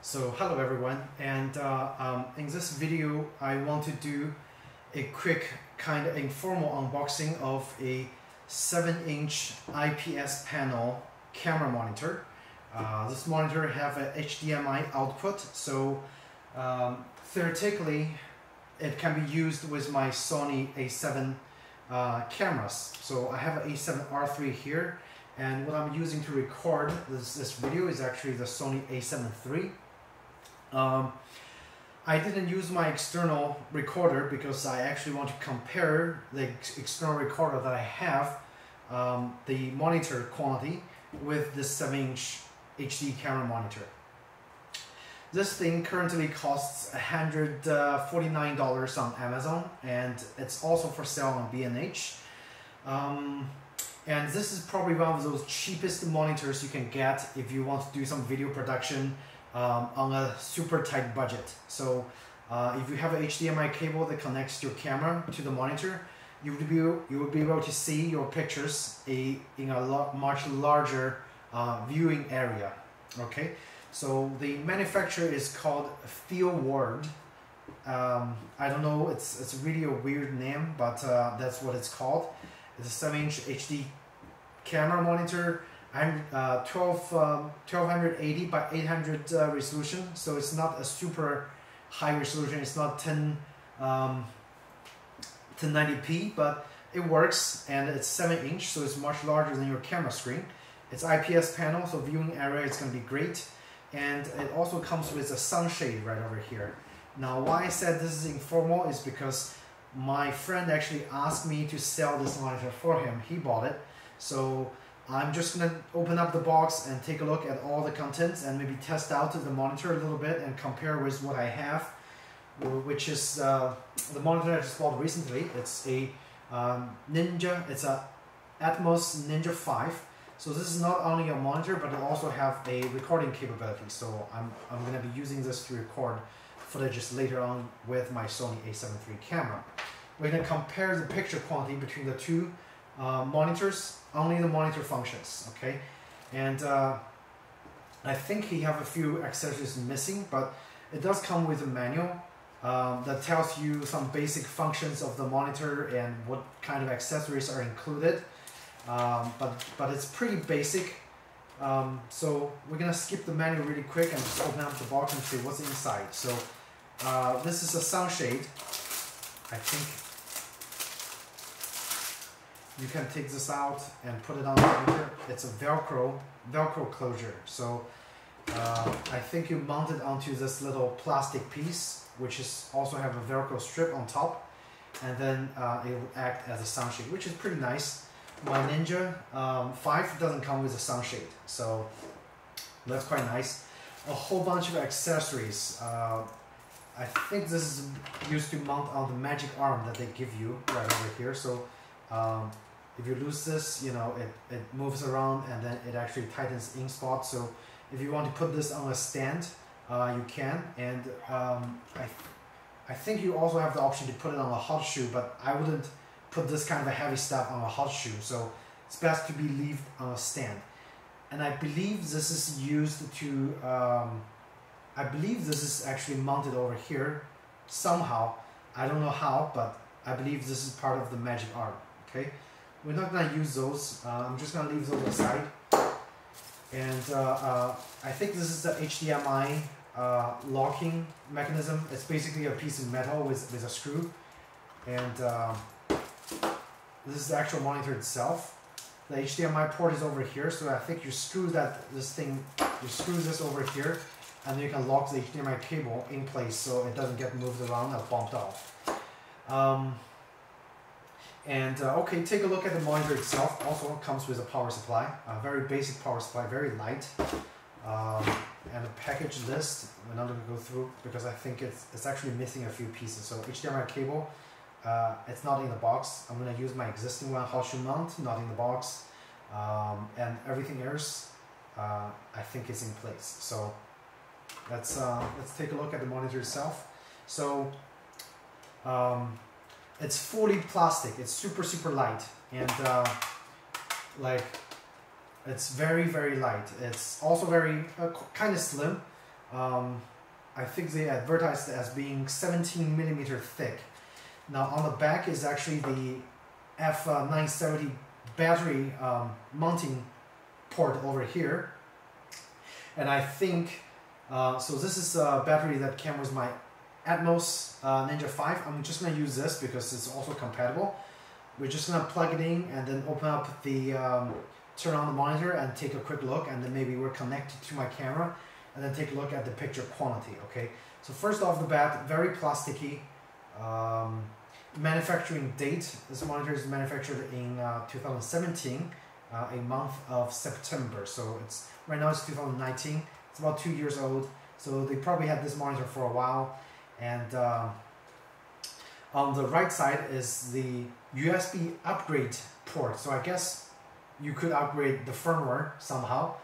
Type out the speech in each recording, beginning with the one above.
So hello everyone, and in this video I want to do a quick kind of informal unboxing of a 7-inch IPS panel camera monitor. This monitor have a HDMI output, so theoretically it can be used with my Sony A7 cameras. So I have an A7R3 here, and what I'm using to record this video is actually the Sony A7 III. I didn't use my external recorder because I actually want to compare the external recorder that I have, the monitor quality, with this 7-inch HD camera monitor. This thing currently costs $149 on Amazon, and it's also for sale on B&H. And this is probably one of those cheapest monitors you can get if you want to do some video production on a super tight budget. So if you have an HDMI cable that connects your camera to the monitor, you would be able to see your pictures in a much larger viewing area. Okay, so the manufacturer is called FeelWorld. I don't know, it's really a weird name, but that's what it's called. It's a 7-inch HD camera monitor. I'm 1280 by 800 resolution, so it's not a super high resolution. It's not 1090p, but it works, and it's 7-inch, so it's much larger than your camera screen. It's IPS panel, so viewing area is going to be great, and it also comes with a sunshade right over here. Now, why I said this is informal is because my friend actually asked me to sell this monitor for him. He bought it, so I'm just going to open up the box and take a look at all the contents and maybe test out the monitor a little bit and compare with what I have, which is the monitor I just bought recently. It's a Ninja, it's a Atmos Ninja 5. So this is not only a monitor, but it also have a recording capability. So I'm going to be using this to record footages later on with my Sony A7 III camera. We're going to compare the picture quality between the two monitors, only the monitor functions, okay? And I think he have a few accessories missing, but it does come with a manual that tells you some basic functions of the monitor and what kind of accessories are included. But it's pretty basic. So we're gonna skip the manual really quick and just open up the box and see what's inside. So this is a sunshade. I think you can take this out and put it on the monitor. It's a Velcro closure. So I think you mount it onto this little plastic piece, which is also have a Velcro strip on top, and then it will act as a sunshade, which is pretty nice. My Ninja 5 doesn't come with a sunshade, so that's quite nice. A whole bunch of accessories. I think this is used to mount on the magic arm that they give you right over here. So if you lose this, you know, it moves around and then it actually tightens in spot. So if you want to put this on a stand, you can. And I think you also have the option to put it on a hot shoe, but I wouldn't put this kind of a heavy stuff on a hot shoe. So it's best to be left on a stand. And I believe this is used to, I believe this is actually mounted over here somehow. I don't know how, but I believe this is part of the magic arm, okay? We're not gonna use those. I'm just gonna leave those aside. And I think this is the HDMI locking mechanism. It's basically a piece of metal with a screw. And this is the actual monitor itself. The HDMI port is over here, so I think you screw this over here, and then you can lock the HDMI cable in place so it doesn't get moved around or bumped off. Okay, take a look at the monitor itself. Also comes with a power supply, a very basic power supply, very light, and a package list. We're not going to go through because I think it's actually missing a few pieces. So HDMI cable, it's not in the box. I'm going to use my existing one, hot shoe mount, not in the box, and everything else I think is in place. So let's take a look at the monitor itself. So it's fully plastic. It's super light, and like it's very light. It's also very kind of slim. I think they advertised it as being 17 millimeter thick. Now on the back is actually the F970 battery mounting port over here. And I think, so this is a battery that came with my Atmos Ninja 5. I'm just going to use this because it's also compatible. We're just going to plug it in and then open up the, turn on the monitor and take a quick look, and then maybe we're connected to my camera and then take a look at the picture quality, okay? So first off the bat, very plasticky. Manufacturing date, this monitor is manufactured in 2017, a month of September. So it's right now it's 2019, it's about 2 years old. So they probably had this monitor for a while. And on the right side is the USB upgrade port. So I guess you could upgrade the firmware somehow.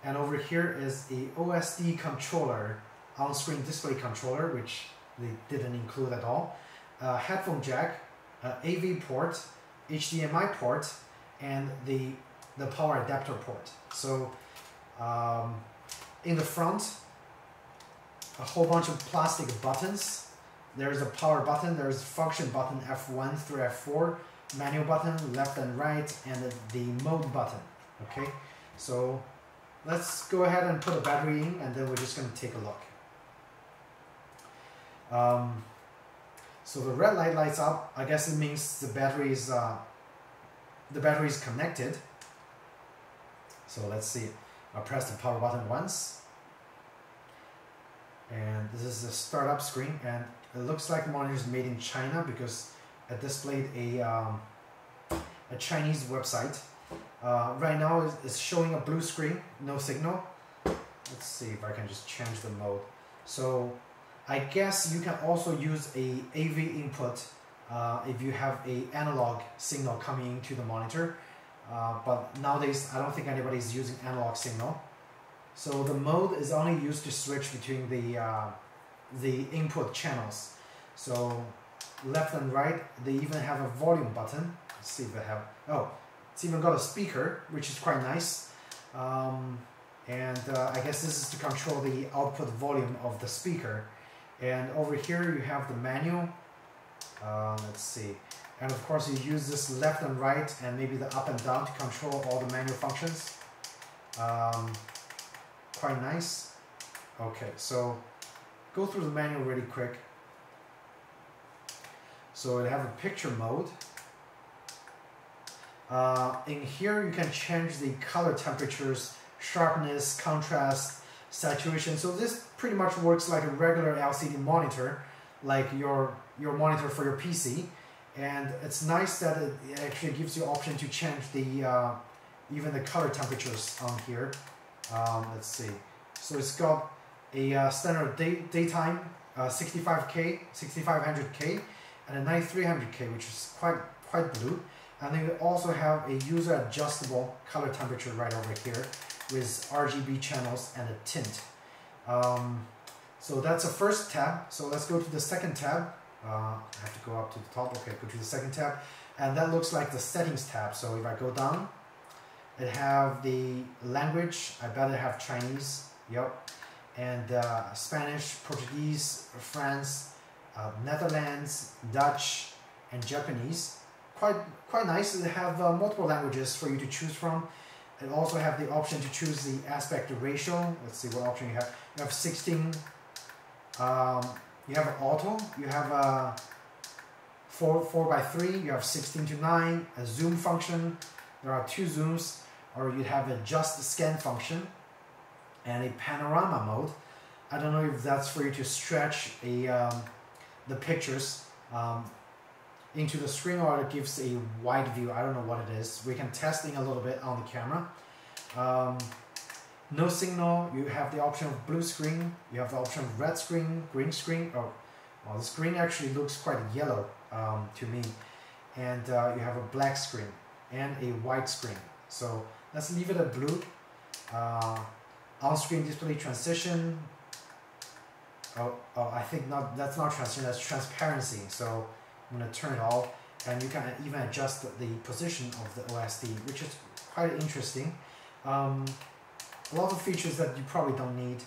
And over here is a OSD controller, on-screen display controller, which they didn't include at all. Headphone jack, AV port, HDMI port, and the power adapter port. So in the front, a whole bunch of plastic buttons. There's a power button, there's a function button F1 through F4, manual button left and right, and the mode button. Okay, so let's go ahead and put a battery in, and then we're just going to take a look. So the red light lights up. I guess it means the battery is connected. So let's see. I'll press the power button once, and this is the startup screen, and it looks like the monitor is made in China because it displayed a Chinese website. Right now it's showing a blue screen, no signal. Let's see if I can just change the mode. So I guess you can also use a AV input if you have a analog signal coming into the monitor. But nowadays I don't think anybody's using analog signal. So the mode is only used to switch between the input channels. So left and right, they even have a volume button. Let's see if they have, oh, it's even got a speaker, which is quite nice. I guess this is to control the output volume of the speaker. And over here you have the manual. Let's see. And of course you use this left and right and maybe the up and down to control all the manual functions. Quite nice. Okay, so go through the manual really quick. So it have a picture mode. In here you can change the color temperatures, sharpness, contrast, saturation. So this pretty much works like a regular LCD monitor, like your monitor for your PC. And it's nice that it actually gives you option to change the even the color temperatures on here. Let's see. So it's got a standard daytime 6500K and a 9300K, which is quite blue. And then we also have a user adjustable color temperature right over here with RGB channels and a tint. So that's the first tab. So let's go to the second tab. I have to go up to the top. Okay, go to the second tab, and that looks like the settings tab. So if I go down, it have the language. I bet it have Chinese. Yep, and Spanish, Portuguese, France, Netherlands, Dutch, and Japanese. Quite nice. They have multiple languages for you to choose from. It also have the option to choose the aspect ratio. Let's see what option you have. You have 16. You have an auto. You have a 4:3. You have 16:9. A zoom function. There are 2 zooms. Or you have a just scan function and a panorama mode. I don't know if that's for you to stretch the pictures into the screen, or it gives a wide view. I don't know what it is. We can test in a little bit on the camera. No signal. You have the option of blue screen. You have the option of red screen, green screen. Oh, well, the screen actually looks quite yellow to me. And you have a black screen and a white screen. So let's leave it at blue. On-screen display transition. Oh, I think not. That's not transition. That's transparency. So I'm going to turn it off, and you can even adjust the position of the OSD, which is quite interesting. a lot of features that you probably don't need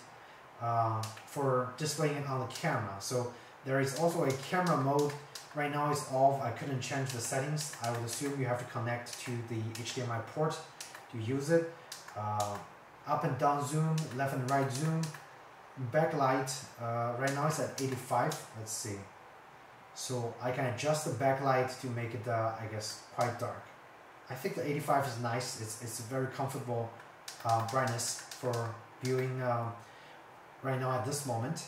for displaying it on the camera. So there is also a camera mode. Right now it's off. I couldn't change the settings. I would assume you have to connect to the HDMI port to use it. Up and down zoom, left and right zoom, backlight. Right now it's at 85. Let's see. So I can adjust the backlight to make it, I guess, quite dark. I think the 85 is nice. It's a very comfortable brightness for viewing right now at this moment.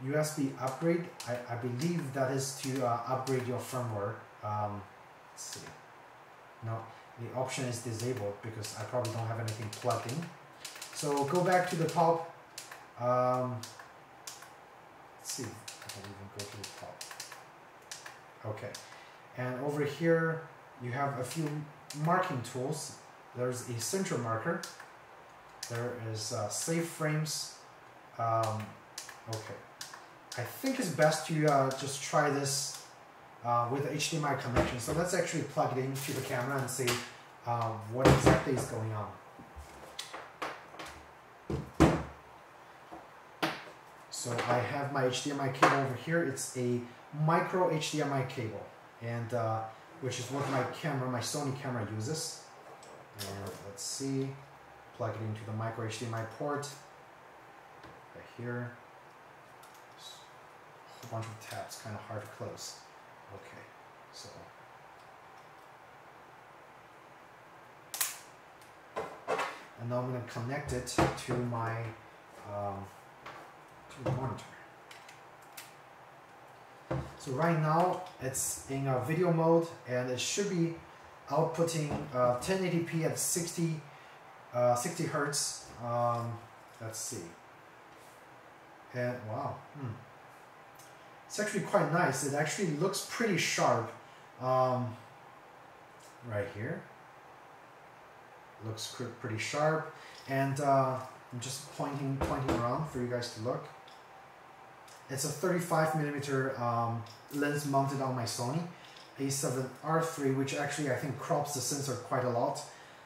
USB upgrade, I believe that is to upgrade your firmware. Let's see. No, the option is disabled because I probably don't have anything plugged in. So go back to the top. Let's see if I can even go to the top. Okay, and over here you have a few marking tools. There's a center marker. There is save frames. Okay, I think it's best to just try this with the HDMI connection. So let's actually plug it into the camera and see what exactly is going on. So I have my HDMI cable over here. It's a micro HDMI cable, and which is what my Sony camera uses. And let's see, plug it into the micro HDMI port right here. A whole bunch of tabs, kind of hard to close. Okay, so and now I'm going to connect it to my to the monitor. So right now it's in a video mode, and it should be outputting 1080p at 60 hertz. Let's see. And wow, it's actually quite nice. It actually looks pretty sharp. Right here, looks pretty sharp, and I'm just pointing around for you guys to look. It's a 35mm lens mounted on my Sony A7R III, which actually I think crops the sensor quite a lot.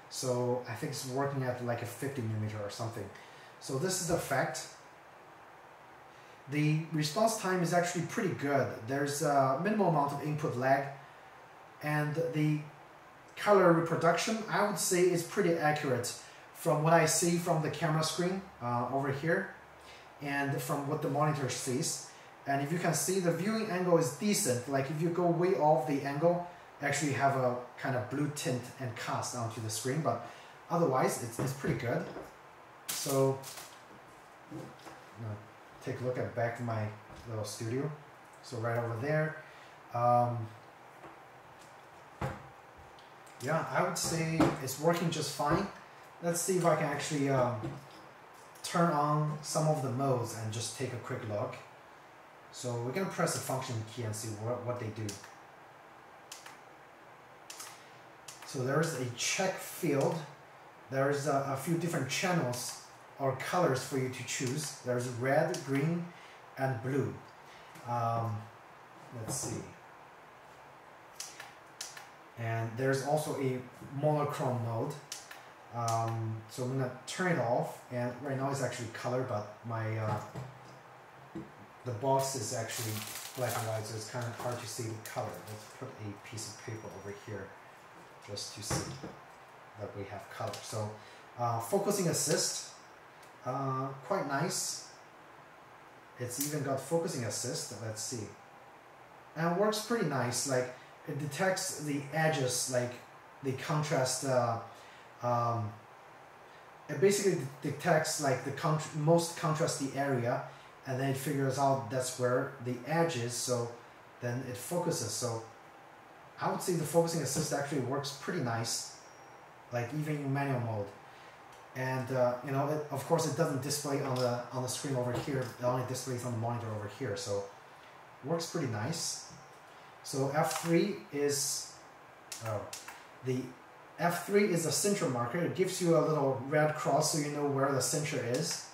So I think it's working at like a 50mm or something. So this is the effect. The response time is actually pretty good. There's a minimal amount of input lag, and the color reproduction, I would say, is pretty accurate from what I see from the camera screen over here, and from what the monitor sees. And if you can see, the viewing angle is decent. Like if you go way off the angle, actually have a kind of blue tint and cast onto the screen, but otherwise it's pretty good. So take a look at back to my little studio. So right over there. Yeah, I would say it's working just fine. Let's see if I can actually turn on some of the modes and just take a quick look. So we're going to press the function key and see what they do. So there's a check field. There's a few different channels or colors for you to choose. There's red, green, and blue. Let's see. And there's also a monochrome mode. So I'm gonna turn it off, and right now it's actually color, but my the box is actually black and white, so it's kind of hard to see the color. Let's put a piece of paper over here just to see that we have color. So focusing assist, quite nice. It's even got focusing assist. Let's see, and it works pretty nice. Like it detects the edges, like the contrast. It basically detects like the most contrasty area, and then it figures out that's where the edge is, so then it focuses. So I would say the focusing assist actually works pretty nice, like even in manual mode. And you know, of course it doesn't display on the screen over here, it only displays on the monitor over here, so it works pretty nice. So F3 is the F3 is a center marker. It gives you a little red cross so you know where the center is.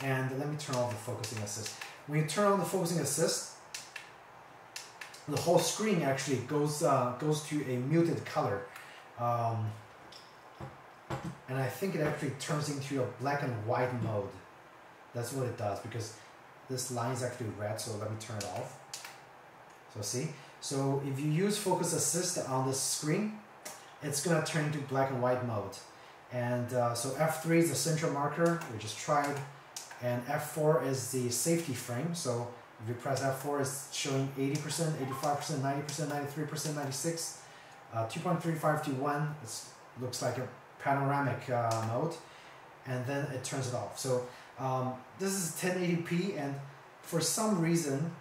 And let me turn off the focusing assist. When you turn on the focusing assist, the whole screen actually goes to a muted color. and I think it actually turns into a black and white mode. That's what it does, because this line is actually red, so let me turn it off. So see? So if you use focus assist on this screen, it's gonna turn into black and white mode. And so F3 is the central marker, we just tried, and F4 is the safety frame. So if you press F4, it's showing 80%, 85%, 90%, 93%, 96, 2.35 to 1. It looks like a panoramic mode, and then it turns it off. So this is 1080p, and for some reason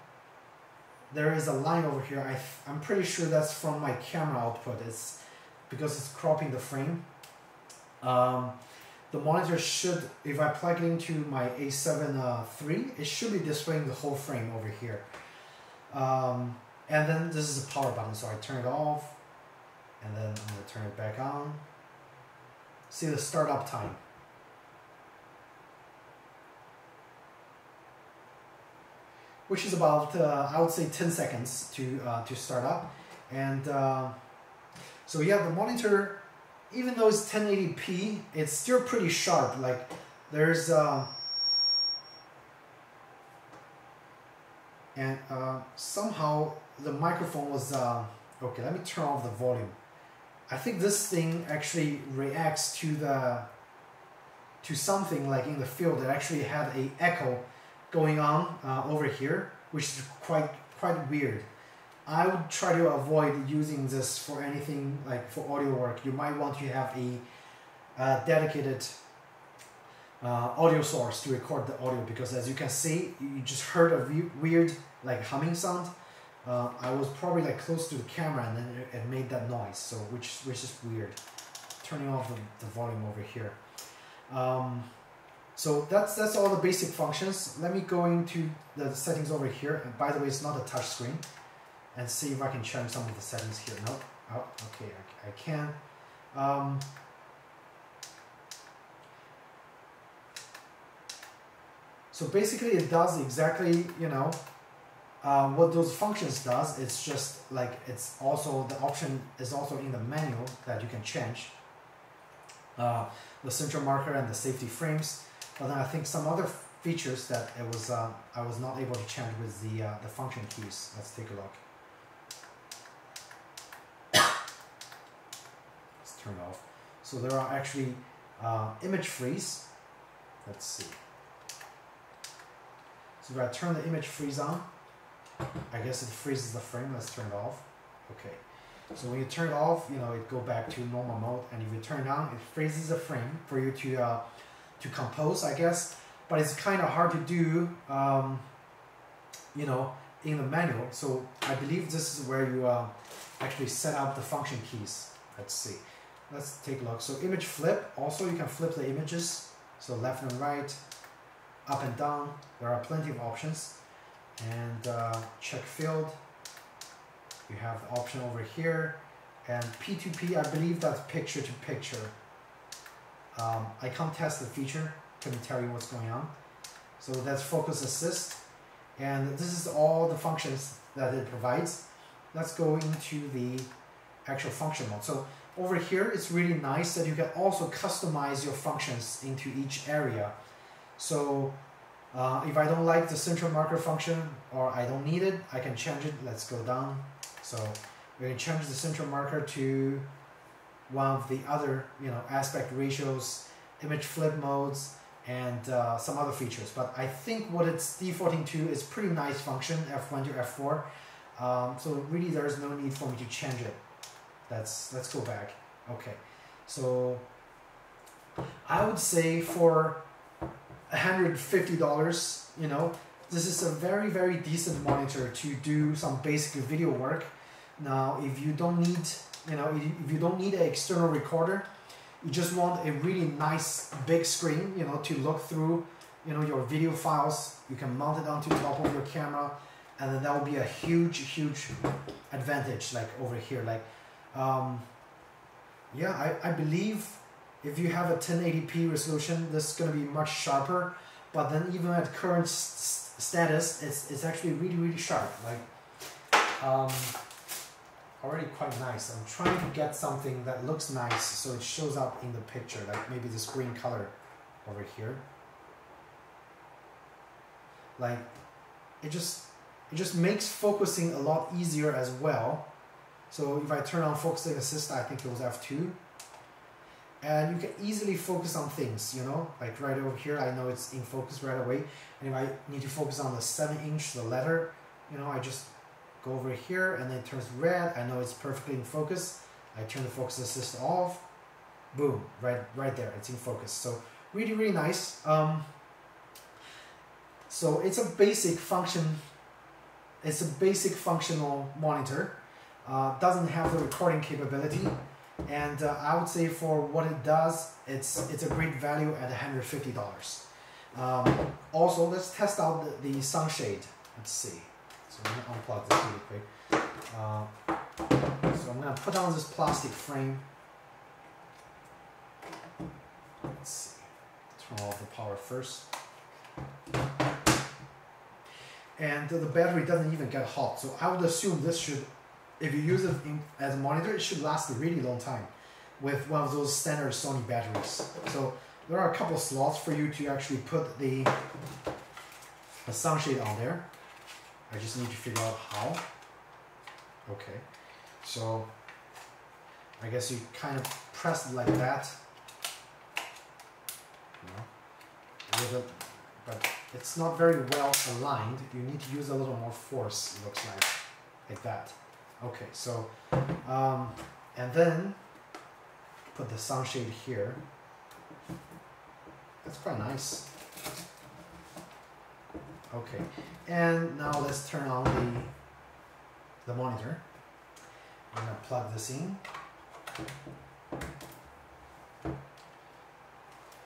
there is a line over here. I'm pretty sure that's from my camera output. It's because it's cropping the frame. The monitor should, if I plug it into my A7 III, it should be displaying the whole frame over here. And then this is the power button, so I turn it off, and then I'm going to turn it back on. See the startup time. Which is about, I would say 10 seconds to start up. And so yeah, the monitor, even though it's 1080p, it's still pretty sharp. Like there's somehow the microphone was okay. Let me turn off the volume. I think this thing actually reacts to something like in the field that actually had a echo going on over here, which is quite weird. I would try to avoid using this for anything like for audio work. You might want to have a dedicated audio source to record the audio, because as you can see, you just heard a weird like humming sound. I was probably like close to the camera, and then it made that noise, so which is weird. Turning off the volume over here. So that's all the basic functions. Let me go into the settings over here. And by the way, it's not a touch screen. And see if I can change some of the settings here. Nope. Oh, okay, I can. So basically, it does exactly, you know, what those functions does. It's just like it's also the option is also in the menu that you can change. The central marker and the safety frames. But then I think some other features that it was I was not able to change with the function keys. Let's take a look. Let's turn off. So there are actually image freeze. Let's see. So if I turn the image freeze on, I guess it freezes the frame. Let's turn it off. Okay. So when you turn it off, you know, it go back to normal mode, and if you turn it on, it freezes the frame for you to compose, I guess. But it's kind of hard to do, you know, in the manual. So I believe this is where you actually set up the function keys. Let's see. Let's take a look. So image flip, also you can flip the images. So left and right, up and down. There are plenty of options. And check field. You have the option over here. And P2P, I believe that's picture to picture. I can't test the feature, couldn't tell you what's going on. So that's focus assist, and this is all the functions that it provides. Let's go into the actual function mode. So over here, it's really nice that you can also customize your functions into each area. So if I don't like the central marker function, or I don't need it, I can change it. Let's go down. So we can change the central marker to one of the other, you know, aspect ratios, image flip modes, and some other features. But I think what it's defaulting to is pretty nice function, F1 to F4. So really there's no need for me to change it. Let's go back. Okay, so I would say for $150, you know, this is a very, very decent monitor to do some basic video work. Now, if you don't need, you know, if you don't need an external recorder, you just want a really nice big screen, you know, to look through, you know, your video files. You can mount it onto the top of your camera, and then that will be a huge, huge advantage, like over here. Like, yeah, I believe if you have a 1080p resolution, this is going to be much sharper. But then even at current status, it's actually really, really sharp. Like, already quite nice. I'm trying to get something that looks nice so it shows up in the picture, like maybe this green color over here. Like it just makes focusing a lot easier as well. So if I turn on focusing assist, I think it was F2. And you can easily focus on things, you know, like right over here, I know it's in focus right away. And if I need to focus on the 7-inch, the letter, you know, I just go over here and then it turns red. I know it's perfectly in focus. I turn the focus assist off. Boom, right there, it's in focus. So really, really nice. So it's a basic function. It's a basic functional monitor. Doesn't have the recording capability. And I would say for what it does, it's a great value at $150. Also, let's test out the sunshade. Let's see. So I'm going to unplug this really quick. So I'm going to put on this plastic frame. Let's see. Turn off the power first. And the battery doesn't even get hot. So I would assume this should, if you use it as a monitor, it should last a really long time with one of those standard Sony batteries. So there are a couple slots for you to actually put the sunshade on there. I just need to figure out how. Okay, so I guess you kind of press it like that. You know, with it, but it's not very well aligned. You need to use a little more force, it looks like that. Okay, so, and then put the sunshade here. That's quite nice. Okay, and now let's turn on the monitor. I'm gonna plug this in.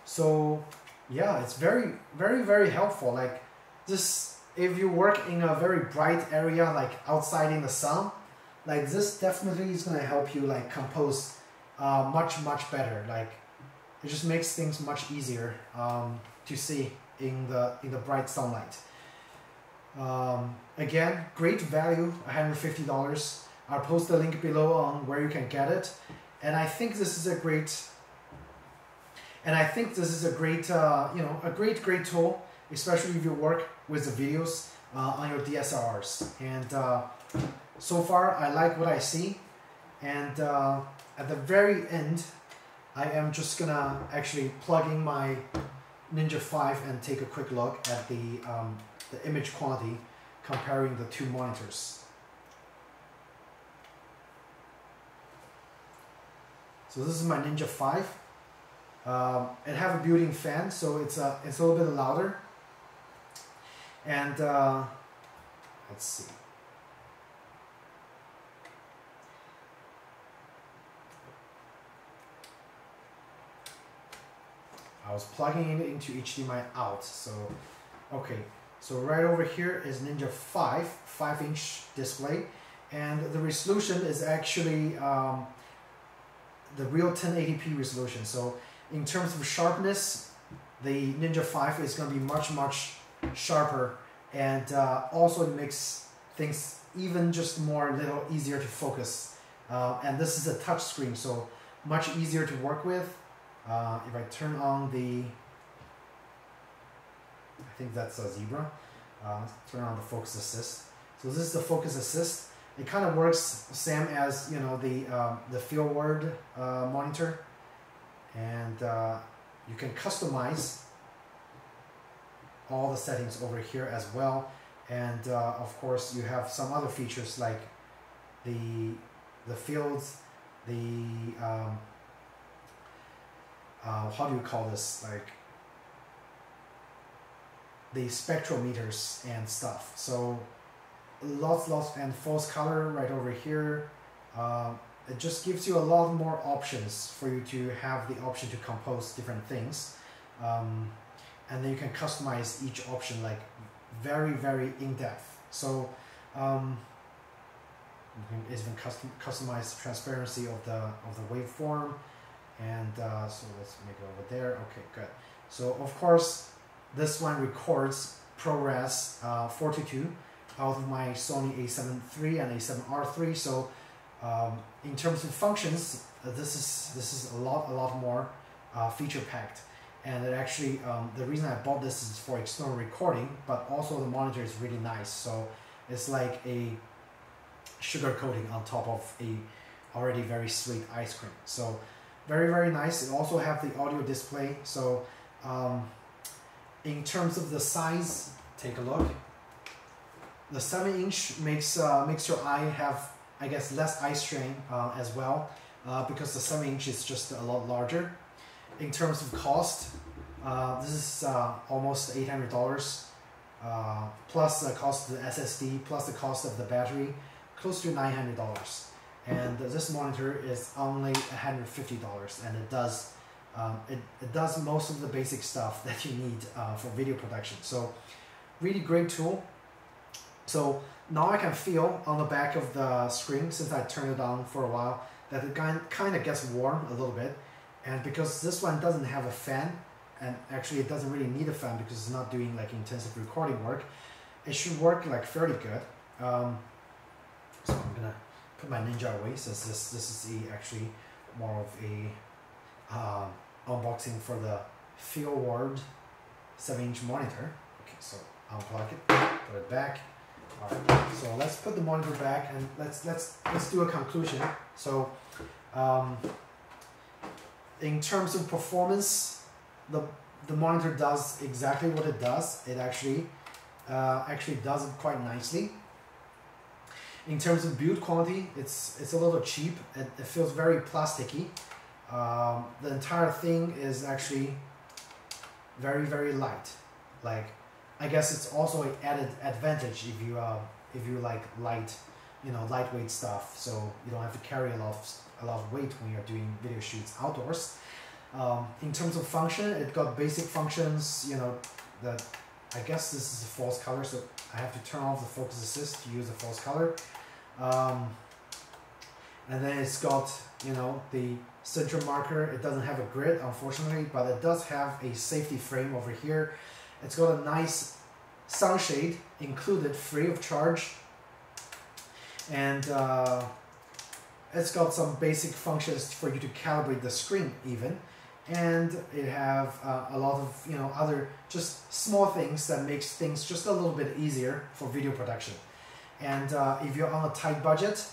So, yeah, it's very, very, very helpful. Like this, if you work in a very bright area, like outside in the sun, like this definitely is going to help you like compose much better. Like it just makes things much easier to see in the bright sunlight. Again, great value, $150. I'll post the link below on where you can get it. And I think this is a great you know, a great tool, especially if you work with the videos on your DSLRs. And so far, I like what I see, and at the very end, I am just gonna actually plug in my Ninja 5 and take a quick look at the image quality comparing the two monitors. So this is my Ninja 5. It has a built-in fan, so it's a little bit louder. And let's see. I was plugging it into HDMI out, so okay. So right over here is Ninja 5-inch display, and the resolution is actually the real 1080p resolution. So in terms of sharpness, the Ninja 5 is going to be much sharper, and also it makes things even just more a little easier to focus. And this is a touch screen, so much easier to work with. If I turn on I think that's a zebra. Turn on the focus assist. So this is the focus assist. It kind of works same as, you know, the FeelWorld monitor, and you can customize all the settings over here as well. And of course, you have some other features like the fields, how do you call this, like the spectrometers and stuff. So lots and false color right over here. It just gives you a lot more options for you to have the option to compose different things, and then you can customize each option like very in depth. So you can even customize the transparency of the waveform. And so let's make it over there. Okay, good. So of course, this one records ProRes 422 out of my Sony A7 III and A7R III. So In terms of functions, this is a lot more feature packed. And it actually, the reason I bought this is for external recording, but also the monitor is really nice. So it's like a sugar coating on top of a already very sweet ice cream. So very nice. It also have the audio display. So in terms of the size, take a look. The 7-inch makes your eye have, I guess, less eye strain as well, because the 7-inch is just a lot larger. In terms of cost, this is almost $800, plus the cost of the SSD, plus the cost of the battery, close to $900. And this monitor is only $150, and it does most of the basic stuff that you need for video production. So really great tool. So now I can feel on the back of the screen, since I turned it on for a while, that it kind of gets warm a little bit. And because this one doesn't have a fan, and actually it doesn't really need a fan because it's not doing like intensive recording work, it should work like fairly good. So I'm gonna put my Ninja away, since this is actually more of a unboxing for the FeelWorld 7-inch monitor. Okay, so unplug it, put it back. Alright, so let's put the monitor back and let's do a conclusion. So in terms of performance, the monitor does exactly what it does. It actually does it quite nicely. In terms of build quality, it's a little cheap. It feels very plasticky. The entire thing is actually very light. Like, I guess it's also an added advantage if you like lightweight stuff, so you don't have to carry a lot of weight when you're doing video shoots outdoors. In terms of function, it got basic functions. That I guess this is a false color, so I have to turn off the focus assist to use a false color. And then it's got the center marker. It doesn't have a grid, unfortunately, but it does have a safety frame over here. It's got a nice sunshade included, free of charge, and it's got some basic functions for you to calibrate the screen even, and it have a lot of other just small things that makes things just a little bit easier for video production. And if you're on a tight budget,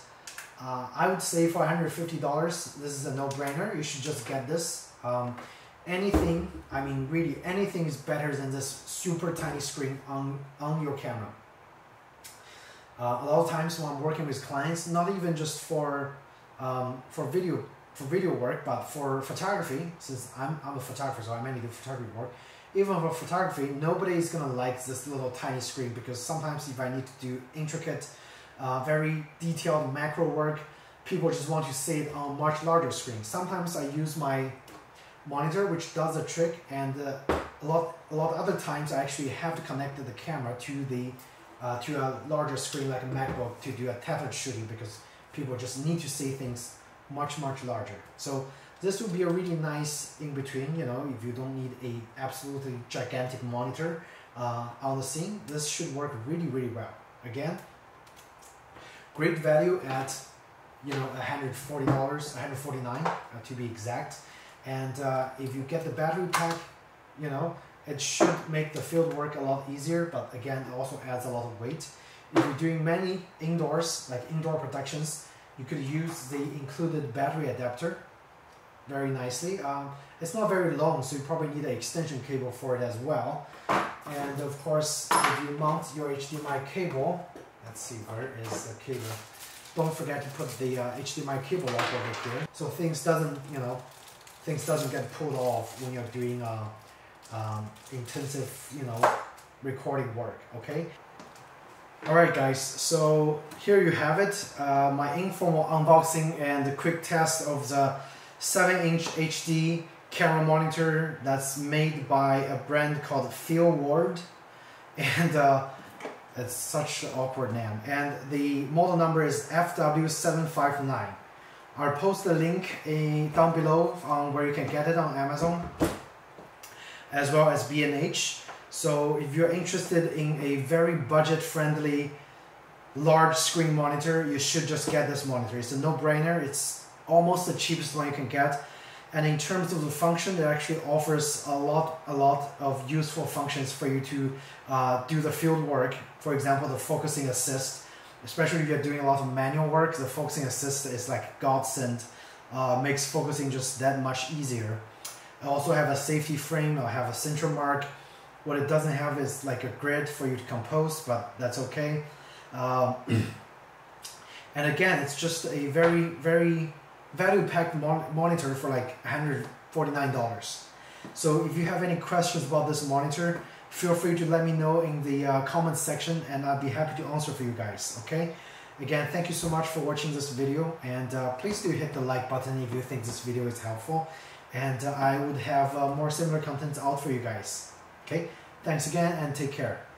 I would say for $150, this is a no-brainer. You should just get this. Anything, I mean really anything is better than this super tiny screen on your camera. A lot of times when I'm working with clients, not even just for video work, but for photography, since I'm a photographer, so I mainly do photography work. Even for photography, nobody is gonna like this little tiny screen, because sometimes if I need to do intricate, very detailed macro work, people just want to see it on a much larger screen. Sometimes I use my monitor, which does a trick, and a lot other times I actually have to connect the camera to a larger screen like a MacBook to do a tethered shooting, because people just need to see things much larger. So this would be a really nice in between. If you don't need a absolutely gigantic monitor on the scene, this should work really well. Again, great value at $140, $149 to be exact. And if you get the battery pack, it should make the field work a lot easier, but again, it also adds a lot of weight. If you're doing many indoors, like indoor productions, you could use the included battery adapter very nicely. It's not very long, so you probably need an extension cable for it as well. And of course, if you mount your HDMI cable, let's see, where is the cable? Don't forget to put the HDMI cable lock over here, so things doesn't get pulled off when you're doing intensive, recording work. Okay. All right, guys. So here you have it, my informal unboxing and a quick test of the 7-inch HD camera monitor that's made by a brand called FeelWorld, and it's such an awkward name. And the model number is FW759. I'll post the link down below on where you can get it on Amazon, as well as B&H. So if you're interested in a very budget-friendly large screen monitor, you should just get this monitor. It's a no-brainer. It's almost the cheapest one you can get. And in terms of the function, it actually offers a lot of useful functions for you to do the field work. For example, the focusing assist, especially if you're doing a lot of manual work, the focusing assist is like godsend, makes focusing just that much easier. I also have a safety frame, I have a center mark. What it doesn't have is like a grid for you to compose, but that's okay. And again, it's just a very value-packed monitor for like $149. So if you have any questions about this monitor, feel free to let me know in the comments section, and I'll be happy to answer for you guys, okay? Again, thank you so much for watching this video, and please do hit the like button if you think this video is helpful, and I would have more similar content out for you guys, okay? Thanks again, and take care.